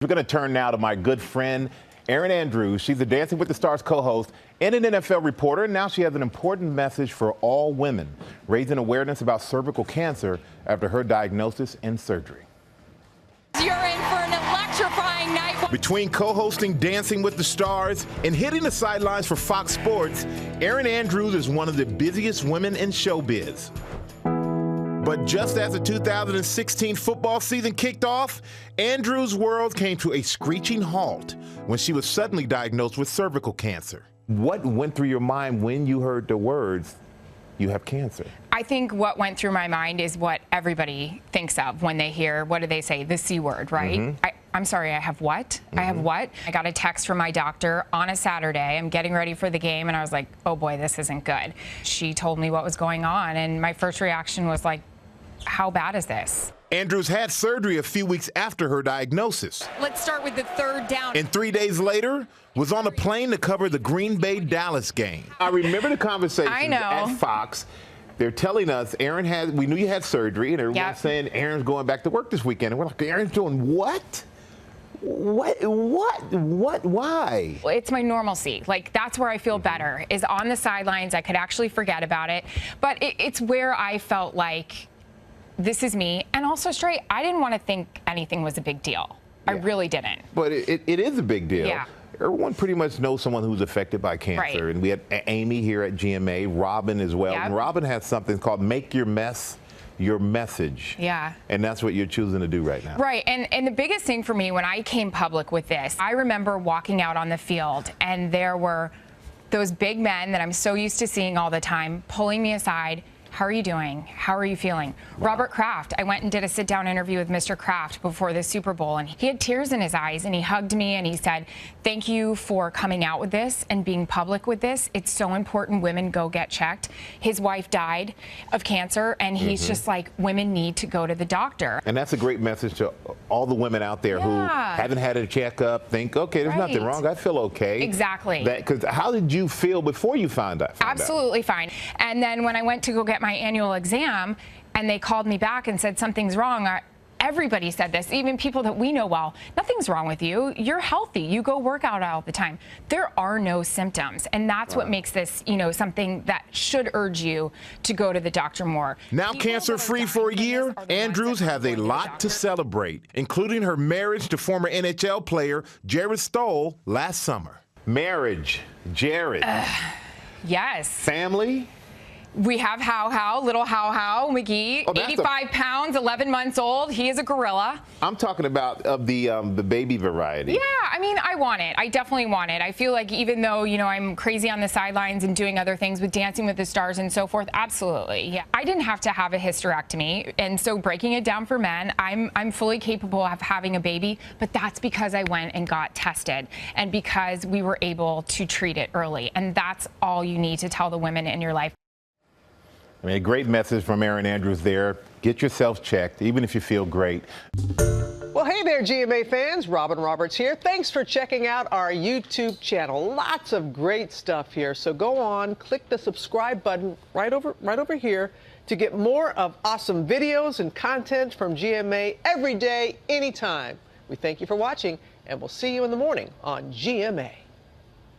We're going to turn now to my good friend, Erin Andrews. She's the Dancing with the Stars co-host and an NFL reporter. And now she has an important message for all women, raising awareness about cervical cancer after her diagnosis and surgery. You're in for an electrifying night. Between co-hosting Dancing with the Stars and hitting the sidelines for Fox Sports, Erin Andrews is one of the busiest women in showbiz. But just as the 2016 football season kicked off, Andrews' world came to a screeching halt when she was suddenly diagnosed with cervical cancer. What went through your mind when you heard the words, "You have cancer"? I think what went through my mind is what everybody thinks of when they hear, what do they say, the C word, right? I'm sorry, I have what? I have what? I got a text from my doctor on a Saturday. I'm getting ready for the game, and I was like, oh boy, this isn't good. She told me what was going on, and my first reaction was like, how bad is this? Andrews had surgery a few weeks after her diagnosis. Let's start with the third down. And 3 days later, was on a plane to cover the Green Bay-Dallas game. I remember the conversation at Fox. They're telling us, we knew you had surgery, and everyone's saying Erin's going back to work this weekend. And we're like, Erin's doing what? What? Why? It's my normalcy. Like, that's where I feel better, is on the sidelines. I could actually forget about it. But it's where I felt like, this is me. And also, straight, I didn't want to think anything was a big deal. I really didn't. But it is a big deal. Yeah. Everyone pretty much knows someone who's affected by cancer. Right. And we had Amy here at GMA, Robin as well. Yep. And Robin has something called Make Your Mess Your Message. Yeah. And that's what you're choosing to do right now. Right. And the biggest thing for me when I came public with this, I remember walking out on the field, and there were those big men that I'm so used to seeing all the time pulling me aside. How are you doing? How are you feeling? Wow. Robert Kraft, I went and did a sit-down interview with Mr. Kraft before the Super Bowl, and he had tears in his eyes, and he hugged me, and he said, thank you for coming out with this and being public with this. It's so important women go get checked. His wife died of cancer, and he's just like, women need to go to the doctor. And that's a great message to all the women out there who haven't had a checkup, think, okay, there's nothing wrong, I feel okay. Exactly. Because how did you feel before you found out? Absolutely fine. And then when I went to go get my annual exam, and they called me back and said something's wrong, everybody said this, even people that we know well, nothing's wrong with you. You're healthy. You go work out all the time. There are no symptoms. And that's what makes this, something that should urge you to go to the doctor more. Now cancer-free for a year, Andrews has a lot to celebrate, including her marriage to former NHL player Jared Stoll last summer. Marriage, Jared. Yes. Family? We have little How McGee, 85 pounds, 11 months old. He is a gorilla. I'm talking about of the baby variety. Yeah, I mean, I want it. I definitely want it. I feel like even though, I'm crazy on the sidelines and doing other things with Dancing with the Stars and so forth, absolutely. Yeah, I didn't have to have a hysterectomy. And so breaking it down for men, I'm fully capable of having a baby, but that's because I went and got tested and because we were able to treat it early. And that's all you need to tell the women in your life. I mean, a great message from Erin Andrews there. Get yourself checked, even if you feel great. Well, hey there, GMA fans. Robin Roberts here. Thanks for checking out our YouTube channel. Lots of great stuff here. So go on, click the subscribe button right over here to get more of awesome videos and content from GMA every day, anytime. We thank you for watching, and we'll see you in the morning on GMA.